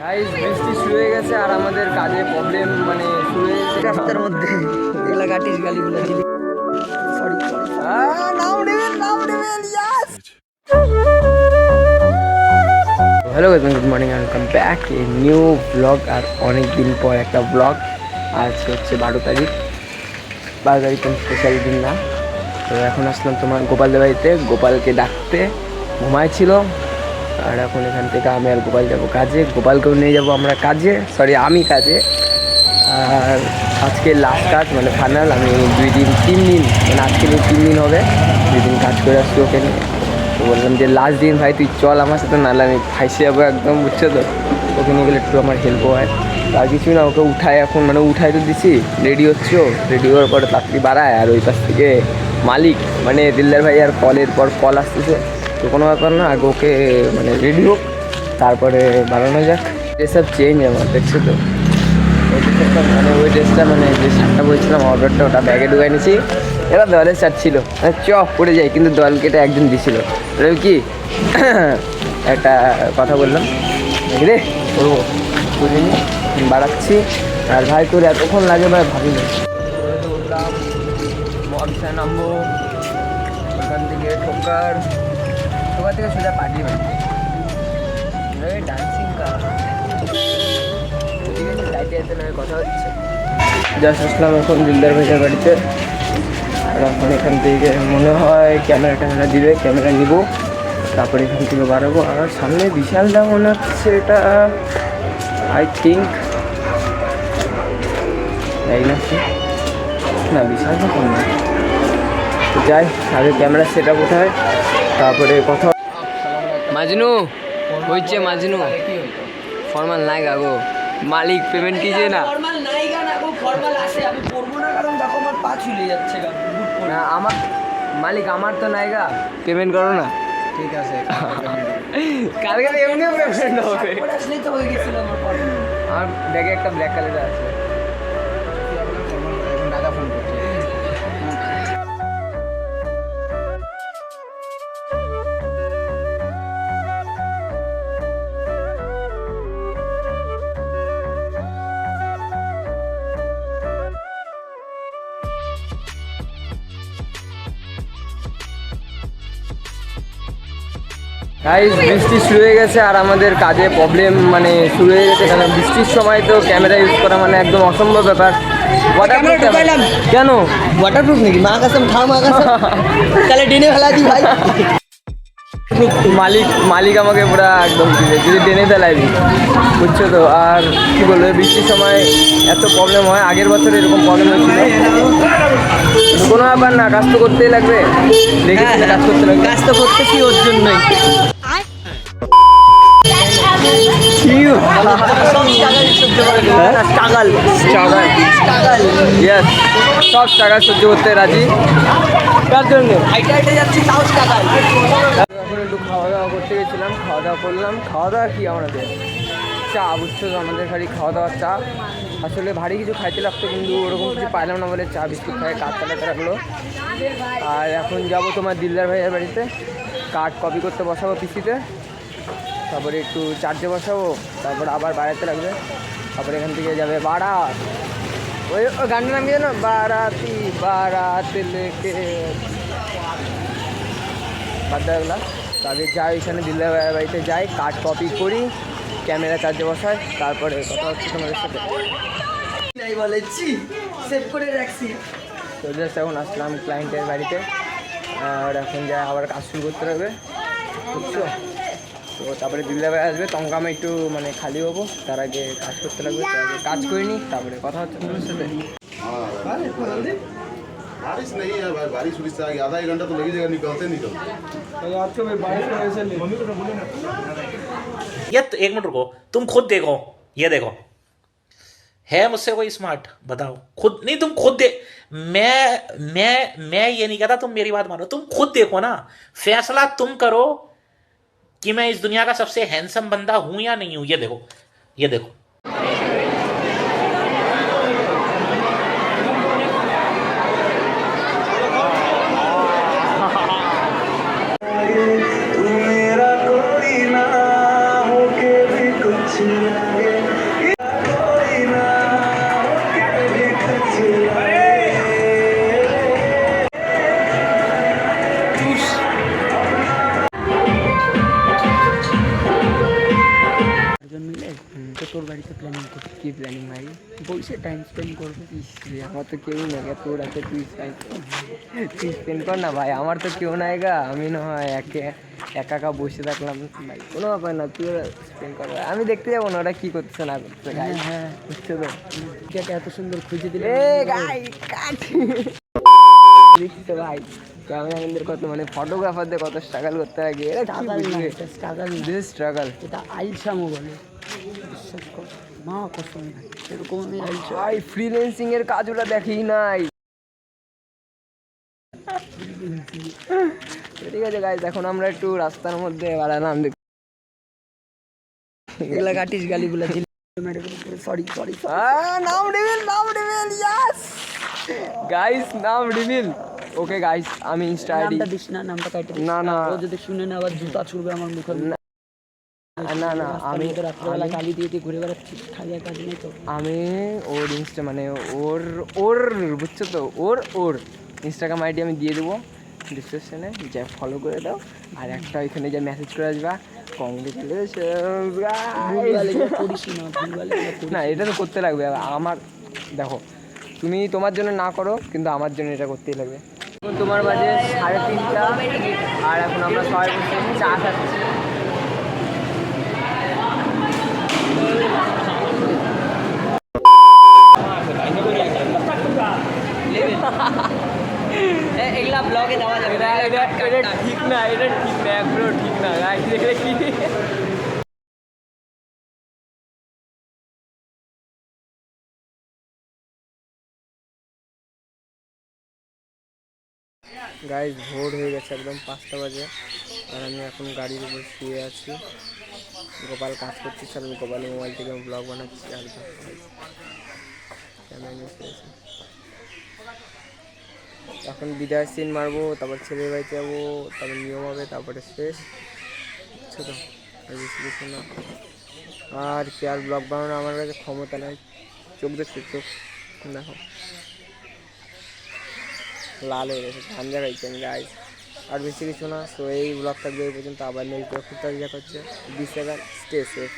Guys বৃষ্টি শুরু হয়ে গেছে আর আমাদের কাজে প্রবলেম মানে শুরু হয়ে গেছে রাস্তার মধ্যে এগুলা কাটিস গালিগুলো দিলি সরি নাও নেবেন yes hello good morning and welcome back a new blog আর অনেক দিন পর একটা ব্লগ। আজ হচ্ছে 12 তারিখ কোনো স্পেশাল দিন না। তো এখন আসলাম তোমার গোপালদের বাড়িতে, গোপালকে ডাকতে ঘুমাইছিল। আর এখন এখান থেকে আমি আর গোপাল যাবো কাজে, গোপালকেও নিয়ে যাবো আমরা কাজে, আমি কাজে। আর আজকে লাস্ট কাজ মানে ফাইনাল, আমি 3 দিন মানে আজকে 3 দিন হবে 2 দিন কাজ করে আসছি ওকে নিয়ে। তো বললাম যে লাস্ট দিন ভাই তুই চল আমার সাথে, নাহলে আমি ফাইসে যাবো একদম, বুঝছো তো। ওকে নিয়ে গেলে একটু আমার হেল্প হয়। আর কিছুই না, ওকে উঠায় এখন মানে উঠাই তো দিছি, রেডি হচ্ছে, রেডি হওয়ার পরে তাড়াতাড়ি বাড়ায়। আর ওই পাশ থেকে মালিক মানে দিলদার ভাই আর কলের পর কল আসতেছে, তো কোনো ব্যাপার না, আগে ওকে মানে রেডি হোক তারপরে বাড়ানো যাক। এসব চেঞ্জ আমার দেখছো তো, মানে ওই ড্রেসটা মানে যে শার্টটা বলছিলাম অর্ডারটা ওটা ব্যাগে ঢুকাই নিয়েছি। এবার দলের শার্ট ছিল, চপ পড়ে যায়, কিন্তু দল কেটে একজন দিছিল। কি একটা কথা বললাম রে করবো বুঝিনি, বাড়াচ্ছি। আর ভাই তোর এতক্ষণ লাগে ভাই ভাবিনি। উঠলাম, মহাবিশায় নামবো, ওখান থেকে ঠোকার থেকে সোজা পার্টি বাড়ি ডান্সিং কথা হচ্ছে। জাস্ট আসলাম এখন দিলদার ভাইয়ের বাড়িতে। আর এখন এখান থেকে মনে হয় ক্যামেরা দিবে, ক্যামেরা নিব, তারপরে এখান থেকে বাড়াবো। আর সামনে বিশালটা মনে হচ্ছে, এটা আই থিঙ্ক এই না বিশালটা কোন না, যাই আগে ক্যামেরা সেট আপ উঠায় তারপরে কথা। মাজনু হচ্ছে মাজনু ফর্মাল নাই গো, মালিক পেমেন্ট কিছে না ফর্মাল নাই গা না গো, ফর্মাল আছে আমি পরবো না, কারণ দেখো আমার পা ঝুলে যাচ্ছে গা না আমার মালিক, আমার তো নাই গা, পেমেন্ট করো না। ঠিক আছে কালকে এমনিও পেমেন্ট হবে, আসলেই তো হয়ে গেছিল আমার ফর্মাল। আমার ব্যাগে একটা ব্ল্যাক কালার আছে। দাদা ফোন করছে। গাইস বৃষ্টি শুরু হয়ে গেছে আর আমাদের কাজে প্রবলেম মানে শুরু হয়ে গেছে, কারণ বৃষ্টির সময় তো ক্যামেরা ইউজ করা মানে একদম অসম্ভব ব্যাপার। ওয়াটারপ্রুফ কেন? ওয়াটারপ্রুফ নাকি? মা কাসম খাও, মা কাসম তাহলে ডেনে ফেলা দি ভাই। মালিক আমাকে পুরো একদম যদি ডেনে ফেলাইবি, বুঝছো তো। আর কি বলবো, বৃষ্টির সময় এত প্রবলেম হয়, আগের বছর এরকম প্রবলেম হয়েছিল। কোনো ব্যাপার না, কাজ তো করতেই লাগবে, দেখেছি কাজ করতে লাগবে, কাজ তো করতেছি ওর জন্যই। সব স্ট্রাগল সহ্য করতে রাজি, তার জন্য যাচ্ছি তাও স্ট্রাগল। এখন একটু খাওয়া দাওয়া করতে গেছিলাম, খাওয়া দাওয়া করলাম। খাওয়া দাওয়া কি আমাদের চা, বুঝছো তো, আমাদের খালি খাওয়া দাওয়ার চা। আসলে ভারী কিছু খাইতে লাগতো, কিন্তু ওরকম কিছু পাইলাম না বলে চা বিস্কুট খাই কাঠ চালাতে রাখলো। আর এখন যাব তোমার দিলদার ভাইয়ের বাড়িতে, কার্ড কপি করতে বসাবো পিসিতে, তারপরে একটু চার্জে বসাবো, তারপর আবার বাড়াতে লাগবে। তারপরে এখান থেকে যাবে বারাত, ওই গানটা নামিয়ে না, বারাতি বারাত লেকে বাদ্দাগুলা। তো আগে যাই এখানে দিলদার ভাইয়ের বাড়িতে যাই, কার্ড কপি করি, ক্যামেরা চার্জে বসাই, তারপরে কথা হচ্ছে তোমাদের সাথে। নাই বলেছি সেভ করে রাখছি। তো জাস্ট এখন আসলাম ক্লায়েন্টের বাড়িতে, আর এখন যা আবার কাজ শুরু করতে হবে, বুঝছো তো। তারপরে দিলদার ভাই আসবে, তখন আমি একটু মানে খালি হবো, তার আগে কাজ করতে লাগবে। তো আগে কাজ করিনি, তারপরে কথা হচ্ছে তোমাদের সাথে। बारिश नहीं है भाई, बारिश उड़ीस से आ गया, आधा 1 घंटा तो लगी जाएगा निकलते आपको भाई बारिश की वजह से मम्मी को बोले ना। ये तो 1 मिनट रुको, तुम खुद देखो, ये देखो है मुझसे कोई स्मार्ट, बताओ खुद। नहीं तुम खुद दे, मैं ये नहीं कहता, तुम मेरी बात मानो, तुम खुद देखो ना, फैसला तुम करो कि मैं इस दुनिया का सबसे हैंडसम बंदा हूं या नहीं हूं। ये देखो, ये देखो। मेरा कोई ना हो के भी कुछ দুজন মিলে তো তোর বাড়িতে প্ল্যানিং করছি। কি প্ল্যানিং ভাই? বলছে টাইম স্পেন্ড করবো। আমার তো কেউ নেই গা, তোর আছে, তুই স্পেন্ড কর না ভাই। আমার তো কেউ নাই গা, আমি না হয় একা একা বসে থাকলাম ভাই, কোনো ব্যাপার না, তুই স্পেন্ড কর। আমি দেখতে যাবো না ওরা কি করছে না করছে। হ্যাঁ বুঝছো তো, এত সুন্দর খুঁজে দিলে দেখছো ভাই ক্যামেরাম্যানদের কত মানে ফটোগ্রাফারদের কত স্ট্রাগল করতে লাগে। স্ট্রাগল এটা আইলসামও বলে, বিশ্বাস কর মা কসম এরকম আমি ভাই, ফ্রিল্যান্সিং এর কাজ ওরা দেখেই নাই। ঠিক আছে গাইজ, এখন আমরা একটু রাস্তার মধ্যে বাড়ালাম। এগুলা কাটিস গালিগুলা সরি সরি নাম রিভিল ইয়েস গাইস, নাম রিভিল। ওকে গাইস, আমি ইনস্টা আইডি নামটা দিস না, নামটা কাটে দিস না না ও যদি শুনে না আবার জুতা ছুড়বে আমার মুখে। না না আমি তো রাত্রেবেলা গালি দিয়ে দিয়ে ঘুরে বেড়াচ্ছি, খালি আর কাজ নেই তো। আমি ওর ইনস্টা মানে ওর বুঝছো তো, ওর ইনস্টাগ্রাম আইডি আমি দিয়ে দেবো ডিসক্রিপশনে, যা ফলো করে দাও। আর একটা ওইখানে যা মেসেজ করে আসবা, না এটা তো করতে লাগবে। আমার দেখো, তুমি তোমার জন্য না করো কিন্তু আমার জন্য এটা করতেই লাগবে। এখন তোমার বাজে 3:30 আর এখন আমরা সবাই বসে চা খাচ্ছি। এগুলা ব্লগে দেওয়া যাবে না, এটা ঠিক না, এটা ঠিক না, একদম ঠিক না গাইস। এটা কি গাইস, ভোর হয়ে গেছে, একদম 5টা বাজে। আর আমি এখন গাড়ির উপর শুয়ে আছি। গোপাল কাজ করছি, আমি গোপালের মোবাইল থেকে ব্লগ বানাচ্ছি। আর এখন বিদায় সিন মারবো, তারপর ছেলের বাড়িতে যাবো, তারপর নিয়ম হবে, তারপরে শেষ। বুঝছো তো, বেশি কিছু না। আর কি আর ব্লগ বানানো আমার কাছে ক্ষমতা নাই। চোখ দেখছো, চোখ দেখো লাল হয়ে গেছে, ঠান্ডা খাইছে আমি গাইস। আর বেশি কিছু না। সো এই ব্লগ থাকবে এই পর্যন্ত, আবার নেক্সট ব্লগ খুব তাড়াতাড়ি দেখা হচ্ছে। 20 সেকেন্ড, স্টে সেফ।